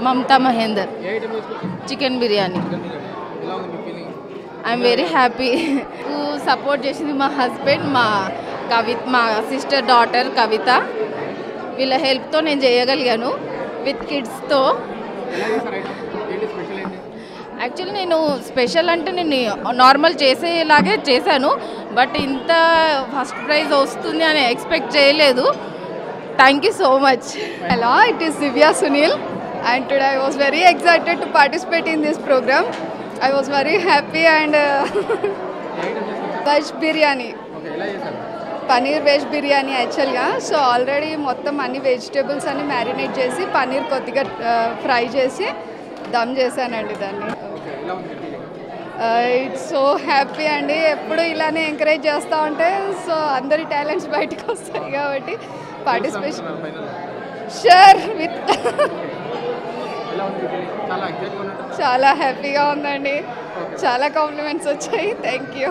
Mamta Mahendar. Chicken biryani. I'm very happy to support చేసింది మా husband మా sister daughter కవిత వీళ్ళ హెల్ప్తో నేను చేయగలిగాను విత్ కిడ్స్తో. యాక్చువల్లీ నేను స్పెషల్ అంటే నేను నార్మల్ చేసేలాగే చేశాను, బట్ ఇంత ఫస్ట్ ప్రైజ్ వస్తుంది అని ఎక్స్పెక్ట్ చేయలేదు. Thank you so much. Hello, it is Divya Sunil and today I was very excited to participate in this program. I was very happy and veg biryani. Paneer veg biryani actually. So already మొత్తం అన్ని vegetables అన్ని marinate చేసి పనీర్ కొద్దిగా fry చేసి దమ్ చేశానండి దాన్ని. It's so happy అండి. ఎప్పుడు ఇలానే ఎంకరేజ్ చేస్తూ ఉంటే సో అందరి టాలెంట్స్ బయటకు వస్తాయి కాబట్టి పార్టిసిపేషన్ షేర్ విత్ చాలా హ్యాపీగా ఉందండి. చాలా కాంప్లిమెంట్స్ వచ్చాయి. Thank you.